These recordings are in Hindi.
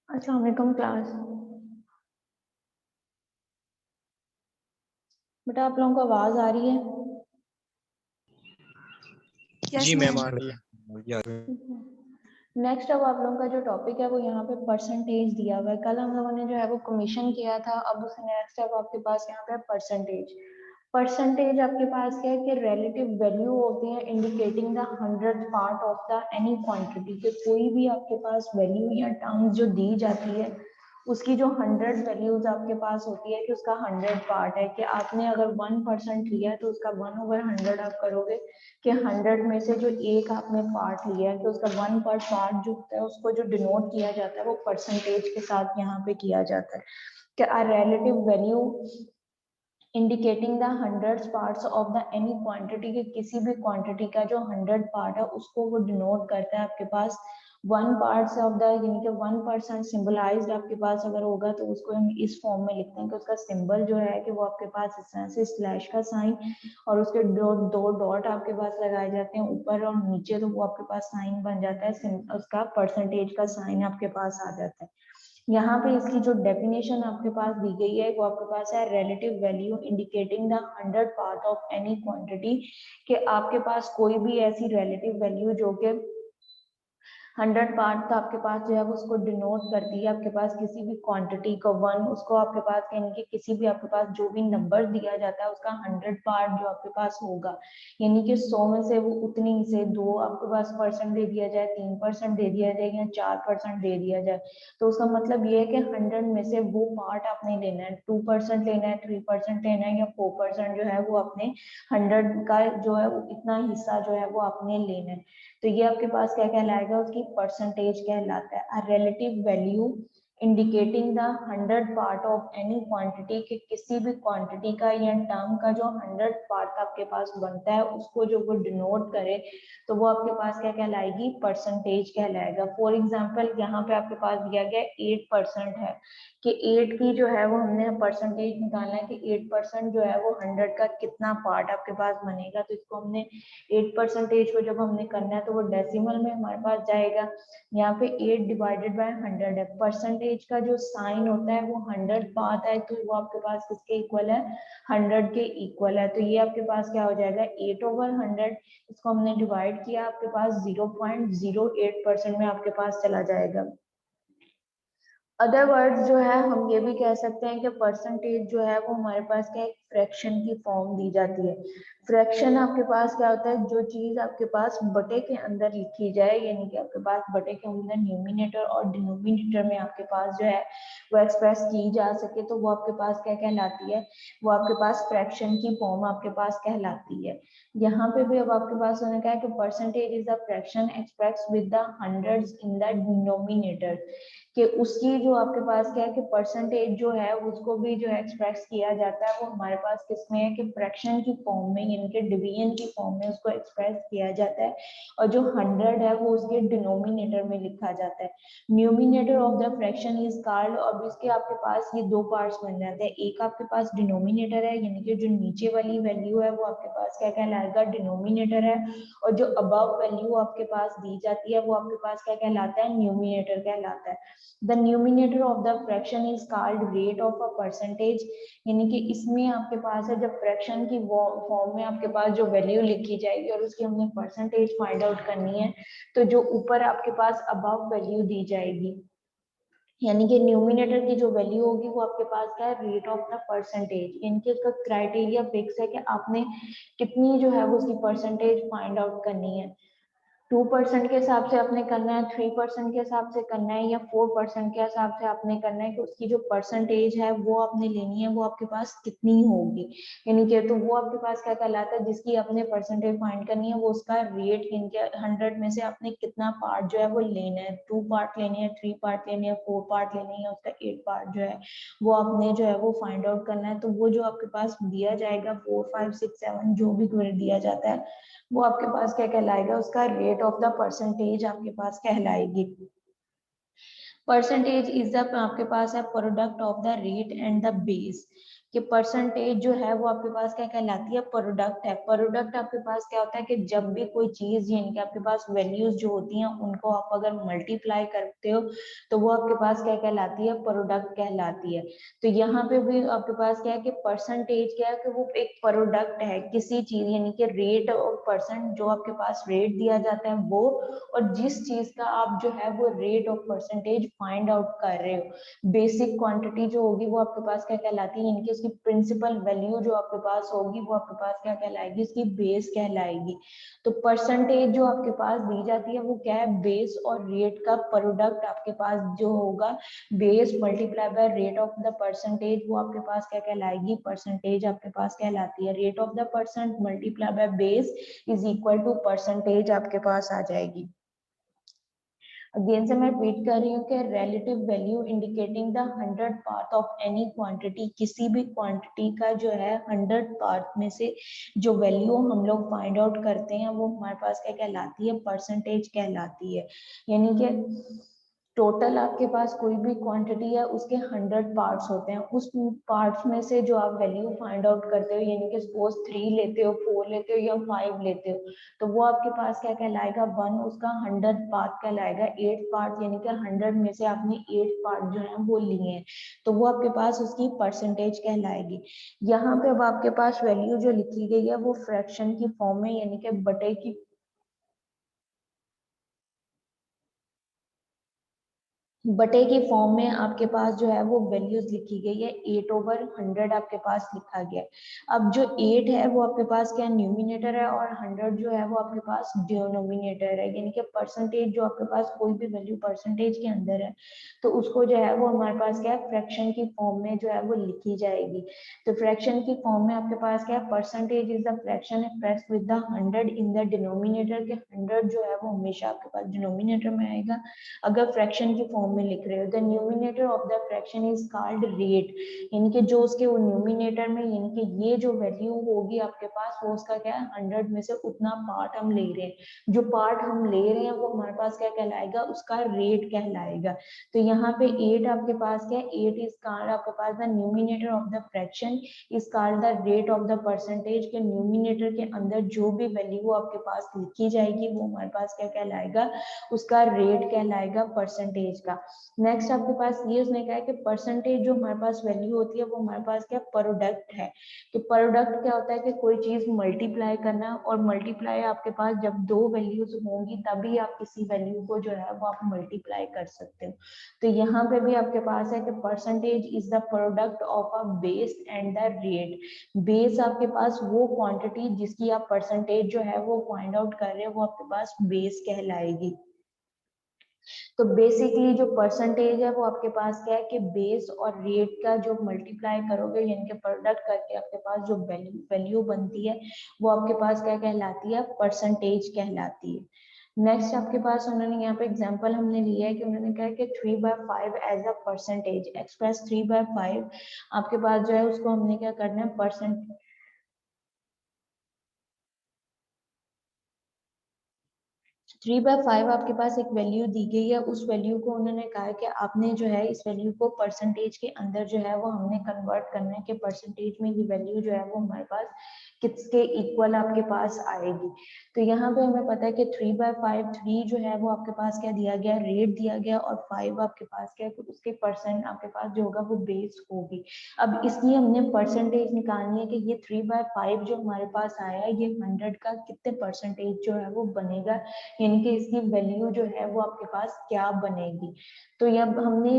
अस्सलाम वालेकुम क्लास। बेटा आप लोगों को आवाज आ रही है? जी मैम आ रही है। नेक्स्ट अब आप लोगों का जो टॉपिक है वो यहाँ पे परसेंटेज दिया हुआ है। कल हम लोगों ने जो है वो कमीशन किया था, अब उसे नेक्स्ट अब आपके पास यहाँ पे परसेंटेज। परसेंटेज आपके पास क्या है कि रिलेटिव वैल्यू होती है indicating the 100th part of the any quantity, के कोई भी आपके पास वैल्यू या टर्म्स जो दी जाती है उसकी जो 100 वैल्यूज आपके पास होती है कि उसका 100 पार्ट है, कि आपने अगर 1% लिया है तो उसका 1/100 आप करोगे कि 100 में से जो एक आपने पार्ट लिया है कि उसका 1 पार्ट जो होता है उसको जो डिनोट किया जाता है वो परसेंटेज के साथ यहाँ पे किया जाता है कि a relative value indicating the 100 parts of the any quantity, के किसी भी क्वांटिटी का जो 100 पार्ट है उसको वो डिनोट करता है आपके पास 1 पार्ट्स ऑफ द, यानी कि 1% सिंबलाइज्ड आपके पास अगर होगा तो उसको हम इस फॉर्म में लिखते हैं कि उसका सिंबल जो है कि वो आपके पास इस तरह से स्लैश का साइन और उसके दो दो डॉट आपके पास लगाए जाते हैं ऊपर और नीचे, तो वो आपके पास साइन बन जाता है, उसका परसेंटेज का साइन आपके पास आ जाता है। यहाँ पे इसकी जो डेफिनेशन आपके पास दी गई है वो आपके पास है relative value indicating the 100 part of any quantity, कि आपके पास कोई भी ऐसी रिलेटिव वैल्यू जो कि 100 पार्ट तो आपके पास जो है वो उसको डिनोट करती है आपके पास किसी भी क्वांटिटी को वन, उसको आपके पास यानी कि किसी भी आपके पास जो भी नंबर दिया जाता है उसका 100 पार्ट जो आपके पास होगा, यानी कि 100 में से वो उतनी से 2 आपके पास परसेंट दे दिया जाए, 3% दे दिया जाए या 4% दे दिया जाए, तो उसका मतलब ये है कि 100 में से वो पार्ट आपने लेना है, 2% लेना है, 3% लेना है या 4% जो है वो अपने 100 का जो है वो इतना हिस्सा जो है वो आपने लेना है। तो ये आपके पास क्या कहलाएगा, उसकी परसेंटेज कहलाता है। Relative value indicating the 100 part of any quantity, के किसी भी क्वांटिटी का या टर्म का जो 100 पार्ट आपके पास बनता है उसको जो वो डिनोट करे तो वो आपके पास क्या कहलाएगी, परसेंटेज कहलाएगा। फॉर एग्जाम्पल यहाँ पे आपके पास दिया गया 8% है कि 8 की जो है वो हमने परसेंटेज निकालना है कि 8% जो है वो 100 का कितना पार्ट आपके पास बनेगा, तो इसको हमने 8% को जब हमने करना है तो वो डेसिमल में हमारे पास जाएगा। यहाँ पे 8/100 है, परसेंटेज का जो साइन होता है वो 100 पात है तो वो आपके पास किसके इक्वल है, 100 के इक्वल है। तो ये आपके पास क्या हो जाएगा 8/100, इसको हमने डिवाइड किया आपके पास 0.08% में आपके पास चला जाएगा। अदर वर्ड जो है हम ये भी कह सकते हैं कि परसेंटेज जो है वो हमारे पास क्या एक फ्रैक्शन की फॉर्म दी जाती है। फ्रैक्शन आपके पास क्या होता है, जो चीज आपके पास बटे के अंदर लिखी जाए, यानी कि आपके पास बटे के अंदर न्यूमिनेटर और डिनोमिनेटर में आपके पास जो है वो एक्सप्रेस की जा सके तो वो आपके पास क्या कहलाती है, वो आपके पास फ्रैक्शन की फॉर्म आपके पास कहलाती है। यहाँ पे भी अब आपके पास होने का है कि percentage is the fraction express with the hundreds in the denominator, कि उसकी जो आपके पास क्या है कि परसेंटेज जो है उसको भी जो एक्सप्रेस किया जाता है वो हमारे पास किसमें है कि फ्रैक्शन की फॉर्म में, यानी कि डिवीजन की फॉर्म में उसको एक्सप्रेस किया जाता है और जो 100 है वो उसके डिनोमिनेटर में लिखा जाता है। Numerator of the fraction is called, अब इसके आपके पास ये दो पार्ट्स बन जाते हैं, एक आपके पास डिनोमिनेटर है यानी कि जो नीचे वाली वैल्यू है वो आपके पास क्या कहलाएगा, डिनोमिनेटर है, और जो अबव वैल्यू आपके पास दी जाती है वो आपके पास क्या कहलाता है, न्यूमिनेटर कहलाता है। The numerator of the fraction is called rate of a percentage, यानी कि इसमें आपके पास है जब फ्रैक्शन की फॉर्म में आपके पास जो वैल्यू लिखी जाएगी और उसकी हमने परसेंटेज फाइंड आउट करनी है तो जो ऊपर आपके पास अबव वैल्यू दी जाएगी, यानी कि न्यूमिनेटर की जो वैल्यू होगी वो आपके पास क्या है, रेट ऑफ द परसेंटेज, इनके इसका क्राइटेरिया फिक्स है कि आपने कितनी जो है वो उसकी परसेंटेज फाइंड आउट करनी है। 2% के हिसाब से आपने करना है, 3% के हिसाब से करना है या 4% के हिसाब से आपने करना है कि उसकी जो परसेंटेज है वो आपने लेनी है वो आपके पास कितनी होगी, यानी कि तो वो आपके पास क्या कहलाता है, जिसकी आपने परसेंटेज फाइंड करनी है वो उसका रेट, इनके 100 में से आपने कितना पार्ट जो है वो लेना है, 2 पार्ट लेने हैं, 3 पार्ट लेने हैं, 4 पार्ट लेने हैं, उसका 8 पार्ट जो है वो आपने जो है वो फाइंड आउट करना है। तो वो जो आपके पास दिया जाएगा 4, 5, 6, 7 जो भी दिया जाता है वो आपके पास क्या कहलाएगा, उसका रेट ऑफ द परसेंटेज आपके पास कहलाएगी। परसेंटेज इज द आपके पास है product of the rate and the base, कि परसेंटेज जो है वो आपके पास क्या कहलाती है, प्रोडक्ट है। प्रोडक्ट आपके पास क्या होता है कि जब भी कोई चीज यानी कि आपके पास वैल्यूज जो होती हैं उनको आप अगर मल्टीप्लाई करते हो तो वो आपके पास क्या कहलाती है, प्रोडक्ट कहलाती है। तो यहाँ पे भी आपके पास क्या है कि परसेंटेज क्या है कि वो एक प्रोडक्ट है किसी चीज, यानी कि रेट और परसेंट जो आपके पास रेट दिया जाता है वो, और जिस चीज का आप जो है वो रेट और परसेंटेज फाइंड आउट कर रहे हो। बेसिक क्वांटिटी जो होगी वो आपके पास क्या कहलाती है, इनकी इसकी प्रिंसिपल वैल्यू जो आपके पास होगी वो आपके पास क्या कहलाएगी, इसकी बेस कहलाएगी। तो परसेंटेज जो आपके पास दी जाती है वो क्या है, बेस और रेट का प्रोडक्ट आपके पास जो होगा, base multiply by rate of the percentage, वो आपके पास क्या कहलाएगी, परसेंटेज आपके पास कहलाती है। Rate of the percent multiply by base is equal to percentage आपके पास आ जाएगी। अगेन से मैं रिपीट कर रही हूँ कि relative value indicating the 100 part of any quantity, किसी भी क्वांटिटी का जो है 100 पार्ट में से जो वैल्यू हम लोग फाइंड आउट करते हैं वो हमारे पास क्या कहलाती है, परसेंटेज कहलाती है। यानी कि टोटल आपके पास कोई भी क्वांटिटी है उसके 100 पार्ट्स होते हैं, उस पार्ट्स में से जो आप वैल्यू फाइंड आउट करते हो, यानी कि सपोज 3 लेते हो, 4 लेते हो या 5 लेते हो, तो वो आपके पास क्या कहलाएगा, 1 उसका 100 पार्ट कहलाएगा। 8 पार्ट यानी कि 100 में से आपने 8 पार्ट जो है वो लिए हैं, तो वो आपके पास उसकी परसेंटेज कहलाएगी। यहाँ पे अब आपके पास वैल्यू जो लिखी गई है वो फ्रैक्शन की फॉर्म में, यानी कि बटे की फॉर्म में आपके पास जो है वो वैल्यूज लिखी गई है। 8/100 आपके पास लिखा गया है। अब जो 8 है वो आपके पास क्या न्यूमिनेटर है और 100 जो है वो आपके पास डिनोमिनेटर है, यानी कि परसेंटेज जो आपके पास कोई भी वैल्यू परसेंटेज के अंदर है तो उसको जो है वो हमारे पास क्या है, फ्रैक्शन की फॉर्म में जो है वो लिखी जाएगी। तो फ्रैक्शन की फॉर्म में आपके पास क्या है, percentage is the fraction expressed with the 100 in the denominator के 100 जो है वो हमेशा आपके पास डिनोमिनेटर में आएगा अगर फ्रैक्शन की फॉर्म में लिख रहे हो। The numerator of the fraction is called rate, यानी कि जो उसके न्यूमिनेटर में, यानी कि ये जो वैल्यू होगी आपके पास वो उसका क्या है, 100 में से उतना पार्ट हम ले रहे हैं, जो पार्ट हम ले रहे हैं वो हमारे पास क्या कहलाएगा, उसका रेट कहलाएगा। तो यहाँ पे 8 आपके पास क्या है, 8 इज कॉल्ड आपके पास the numerator of the fraction is called the rate of the percentage के न्यूमिनेटर के अंदर जो भी वैल्यू आपके पास लिखी जाएगी वो हमारे पास क्या कहलाएगा, उसका रेट कहलाएगा परसेंटेज का। नेक्स्ट आपके पास ये उसने कहा है कि परसेंटेज जो हमारे पास वैल्यू होती है वो हमारे पास क्या प्रोडक्ट है। कि प्रोडक्ट क्या होता है कि कोई चीज मल्टीप्लाई करना, और मल्टीप्लाई आपके पास जब दो वैल्यूज होंगी तभी आप किसी वैल्यू को जो है वो आप मल्टीप्लाई कर सकते हो। तो यहाँ पे भी आपके पास है कि percentage is the product of a base and the rate. Base आपके पास वो क्वांटिटी जिसकी आप परसेंटेज जो है वो फाइंड आउट कर रहे हो वो आपके पास बेस कहलाएगी। तो बेसिकली जो परसेंटेज है वो आपके पास क्या है कि बेस और रेट का जो मल्टीप्लाई करोगे यानी कि प्रोडक्ट करके आपके पास जो वैल्यू बनती है वो आपके पास क्या कहलाती है, परसेंटेज कहलाती है। नेक्स्ट आपके पास उन्होंने यहाँ पे एग्जांपल हमने लिया है कि उन्होंने कहा कि 3/5 एज अ परसेंटेज एक्सप्रेस 3/5 आपके पास जो है उसको हमने क्या करना है, परसेंट 3/5 आपके पास एक वैल्यू दी गई है, उस वैल्यू को उन्होंने कहा है कि आपने जो है इस वैल्यू को परसेंटेज के अंदर जो है वो हमने कन्वर्ट करना है कि परसेंटेज में ये वैल्यू जो है वो हमारे पास किसके इक्वल आपके पास आएगी। तो यहाँ पे हमें पता है कि 3/5 3 जो है वो आपके पास क्या दिया गया, रेट दिया गया, और 5 आपके पास क्या है, उसके परसेंट आपके पास जो होगा वो बेस होगी। अब इसलिए हमने परसेंटेज निकालनी है कि ये 3/5 जो हमारे पास आया है ये 100 का कितने परसेंटेज जो है वो बनेगा, यानी कि इसकी वैल्यू जो है वो आपके पास क्या बनेगी। तो अब हमने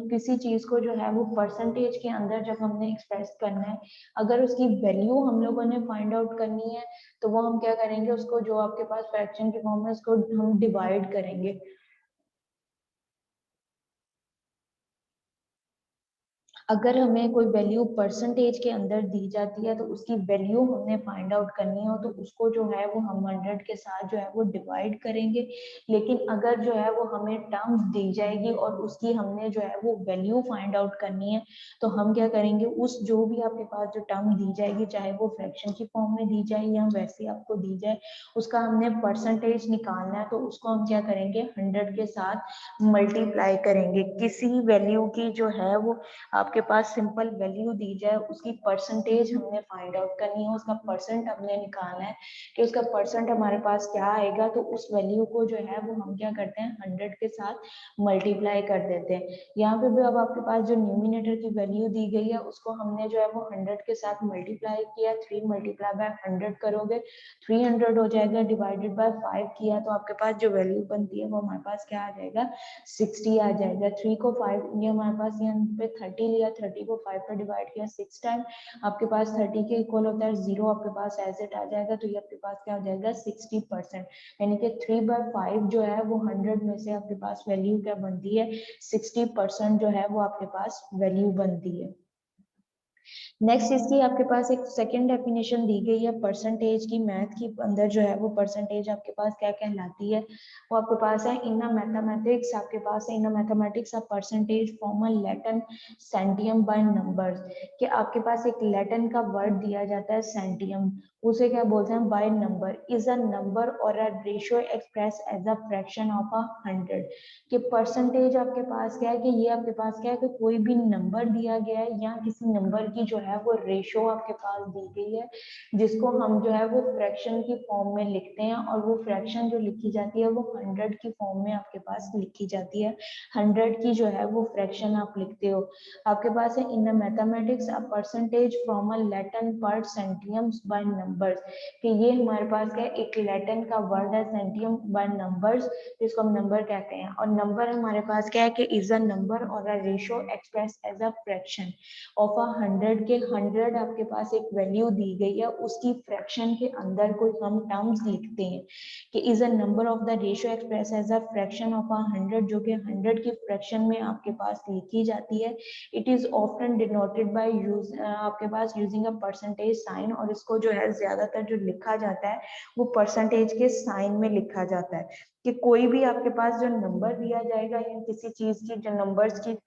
किसी चीज को जो है वो परसेंटेज के अंदर जब हमने एक्सप्रेस करना है, अगर उसकी वैल्यू हम लोगों ने फाइंड आउट करनी है तो वो हम क्या करेंगे, उसको जो आपके पास फ्रैक्शन की फॉर्म है उसको हम डिवाइड करेंगे। अगर हमें कोई वैल्यू परसेंटेज के अंदर दी जाती है तो उसकी वैल्यू हमने फाइंड आउट करनी हो तो उसको जो है वो हम 100 के साथ जो है वो डिवाइड करेंगे। लेकिन अगर जो है वो हमें टर्म्स दी जाएगी और उसकी हमने जो है वो वैल्यू फाइंड आउट करनी है तो हम क्या करेंगे, उस जो भी आपके पास जो टर्म दी जाएगी चाहे वो फ्रैक्शन की फॉर्म में दी जाए या वैसे आपको दी जाए, उसका हमने परसेंटेज निकालना है तो उसको हम क्या करेंगे, 100 के साथ मल्टीप्लाई करेंगे। किसी वैल्यू की जो है वो आपके आपके पास सिंपल वैल्यू दी जाए, उसकी परसेंटेज हमने फाइंड आउट करनी है, उसका परसेंट हमने निकालना है कि उसका परसेंट हमारे पास क्या आएगा, तो उस वैल्यू को जो है वो हम क्या करते हैं 100 के साथ मल्टीप्लाई कर देते हैं। यहाँ पे भी अब आपके पास जो न्यूमिनेटर की वैल्यू दी गई है उसको हमने जो है वो 100 के साथ मल्टीप्लाई किया, 3 मल्टीप्लाई बाय 100 करोगे 300 हो जाएगा, डिवाइडेड बाय 5 किया तो आपके पास जो वैल्यू बनती है वो हमारे पास क्या आ जाएगा 60 आ जाएगा। 3 को 5 ये हमारे पास यहाँ पे 30 लिया, 30 को 5 पे डिवाइड किया 6 टाइम, आपके पास 30 के इक्वल होता है 0, आपके पास एज इट आ जाएगा, तो ये आपके पास क्या हो जाएगा 60%, यानी कि 3/5 जो है वो 100 में से आपके पास वैल्यू क्या बनती है 60% जो है वो आपके पास वैल्यू बनती है। नेक्स्ट इसकी आपके पास एक सेकंड डेफिनेशन दी गई है परसेंटेज की, मैथ की अंदर जो है वो परसेंटेज आपके पास क्या कहलाती है, वो आपके पास है इन मैथमेटिक्स, आपके पास है in mathematics a percentage form a Latin centum by numbers, कि आपके पास एक लैटिन का वर्ड दिया जाता है सेंटियम, उसे क्या बोलते हैं by number, is a number और a ratio express as a fraction of 100, कि परसेंटेज आपके पास क्या है कि ये आपके पास क्या है कि कोई भी नंबर दिया गया है या किसी नंबर की जो है वो रेशो आपके पास दी गई है, जिसको हम जो है वो फ्रैक्शन की फॉर्म में लिखते हैं, और वो फ्रैक्शन जो लिखी जाती है वो 100 की फॉर्म में आपके पास लिखी जाती है, 100 की जो है वो फ्रैक्शन आप लिखते हो। आपके पास है in mathematics a percentage from a Latin पर सेंटियम्स बाय नंबर्स, कि ये हमारे पास क्या है एक लैटिन का वर्ड है सेंटियम बाय नंबर्स, जिसको हम नंबर कहते हैं, और नंबर हमारे पास क्या है कि इज अ नंबर और a ratio express as a fraction of 100, के 100 आपके पास एक वैल्यू दी गई है, उसकी फ्रैक्शन के अंदर कोई हम टर्म्स लिखते हैं कि is a number of the ratio express as a fraction of 100, जो कि 100 की फ्रैक्शन में आपके पास लिखी जाती है। It is often denoted by use आपके पास यूजिंग अ परसेंटेज साइन, और इसको जो है ज्यादातर जो लिखा जाता है वो परसेंटेज के साइन में लिखा जाता है, कि कोई भी आपके पास जो नंबर दिया जाएगा या किसी चीज की जो नंबर्स की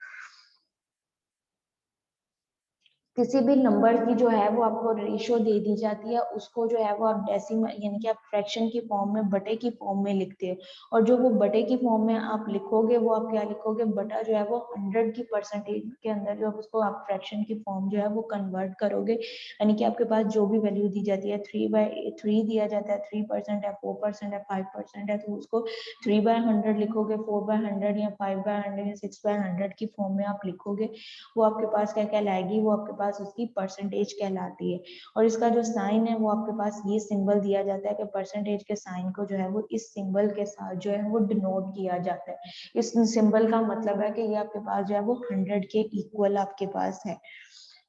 किसी भी नंबर की जो है वो आपको रेशियो दे दी जाती है, उसको जो है वो आप डेसिमल यानी कि आप फ्रैक्शन की फॉर्म में बटे की फॉर्म में लिखते हो, और जो वो बटे की फॉर्म में आप लिखोगे वो आप क्या लिखोगे बटा जो है वो 100 की परसेंटेज के अंदर जो उसको आप फ्रैक्शन की फॉर्म जो है वो कन्वर्ट करोगे, यानी कि आपके पास जो भी वैल्यू दी जाती है 3/3 दिया जाता है, 3% है, 4% है, 5% है, तो उसको 3/100 लिखोगे, 4/100 या 5/100 या 6/100 की फॉर्म में आप लिखोगे, वो आपके पास क्या कहलाएगी, वो आपके पास उसकी परसेंटेज कहलाती है। और इसका जो साइन है वो आपके पास ये सिंबल दिया जाता है कि परसेंटेज के साइन को जो है वो इस सिंबल के साथ जो है वो डिनोट किया जाता है। इस सिंबल का मतलब है कि ये आपके पास जो है वो 100 के इक्वल आपके पास है।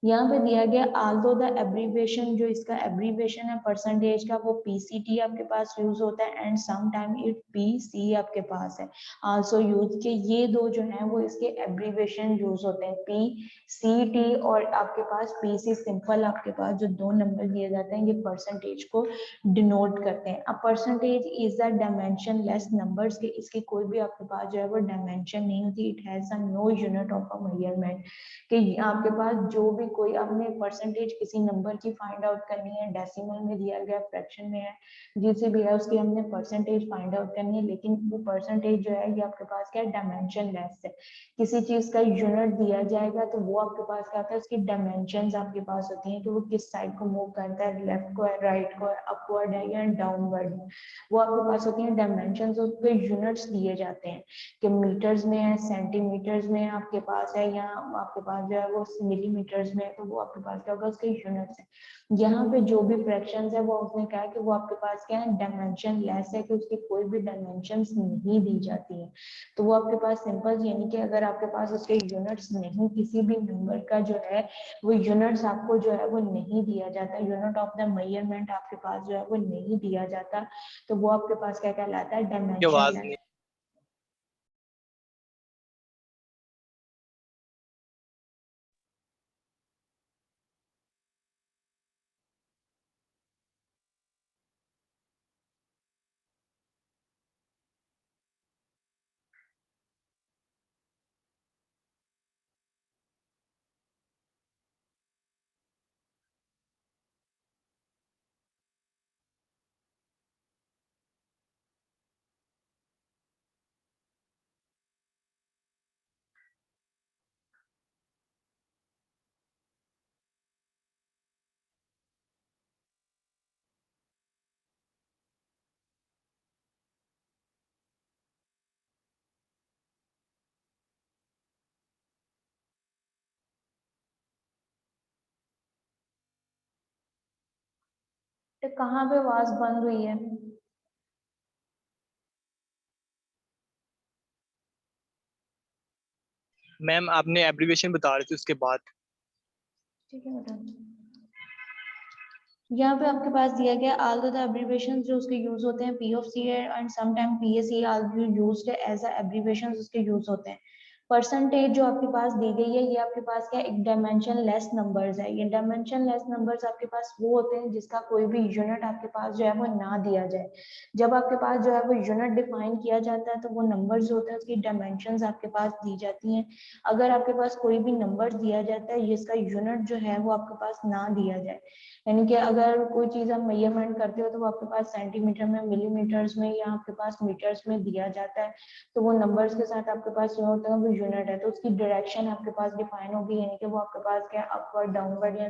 यहाँ पे दिया गया आल्दो द एब्रीविएशन, जो इसका एब्रीविएशन है परसेंटेज का वो पीसीटी आपके पास यूज होता है, and some time it PC आपके पास है आल्सो यूज, के ये दो जो है वो इसके एब्रीविएशन यूज होते हैं, पी सी टी और आपके पास पी सी, सिंपल आपके पास जो दो नंबर दिए जाते हैं ये परसेंटेज को डिनोट करते हैं। अब percentage is the dimension less numbers, के इसकी कोई भी आपके पास जो है वो डायमेंशन नहीं होती, it has a no unit of a measurement, कि आपके पास जो भी कोई आपने परसेंटेज किसी नंबर की फाइंड आउट करनी है, डेसिमल में दिया गया, फ्रैक्शन में है, जिसे भी है उसकी हमने परसेंटेज फाइंड आउट करनी है, लेकिन वो परसेंटेज जो है ये आपके पास क्या है डायमेंशन लेस है। किसी चीज का यूनिट दिया जाएगा तो वो आपके पास क्या होता है उसकी डायमेंशन आपके पास होती है कि वो किस साइड को मूव करता है, लेफ्ट को है, राइट को है, अपवर्ड है या डाउनवर्ड है, वो आपके पास होती है डायमेंशन, उसके यूनिट्स दिए जाते हैं कि मीटर्स में है, सेंटीमीटर्स में आपके पास है, या आपके पास जो है वो मिलीमीटर्स में है, तो वो आपके पास क्या होगा उसके यूनिट्स है। यहाँ पे जो भी फ्रैक्शंस है वो उसने कहा कि वो आपके पास क्या है डायमेंशन लेस है, कि उसकी कोई भी डायमेंशंस नहीं दी जाती है, तो वो आपके पास सिंपल, यानी कि अगर आपके पास उसके यूनिट्स नहीं, किसी भी नंबर का जो है वो यूनिट्स आपको जो है वो नहीं दिया जाता, यूनिट ऑफ द मेजरमेंट आपके पास जो है वो नहीं दिया जाता, तो वो आपके पास क्या कहलाता है की डायमेंशन आवाज लेस। नहीं। तो कहाँ पे आवाज बंद हुई है? मैम आपने एब्रीविएशन बता रहे थे उसके बाद। ठीक है मैडम। यहाँ पे आपके पास दिया गया ऑल द एब्रीविएशंस जो उसके यूज होते हैं, P of C and sometime PSE are used as abbreviations उसके यूज होते हैं। परसेंटेज जो आपके पास दी गई है, ये आपके पास क्या एक डायमेंशन लेस नंबर्स है। ये डायमेंशन लेस नंबर्स आपके पास वो होते हैं जिसका कोई भी यूनिट आपके पास जो है वो ना दिया जाए। जब आपके पास जो है वो यूनिट डिफाइन किया जाता है तो वो नंबर्स जो होते हैं उसकी डायमेंशंस आपके पास दी जाती हैं। अगर आपके पास कोई भी नंबर दिया जाता है जिसका यूनिट जो है वो आपके पास ना दिया जाए, यानी कि अगर कोई चीज आप मेजरमेंट करते हो तो वो आपके पास सेंटीमीटर में, मिलीमीटर्स में या आपके पास मीटर्स में दिया जाता है, तो वो नंबर्स के साथ आपके पास जो होता है वो यूनिट है, तो उसकी डायरेक्शन आपके पास डिफाइन होगी, यानी कि वो आपके पास क्या अपवर्ड, डाउनवर्ड या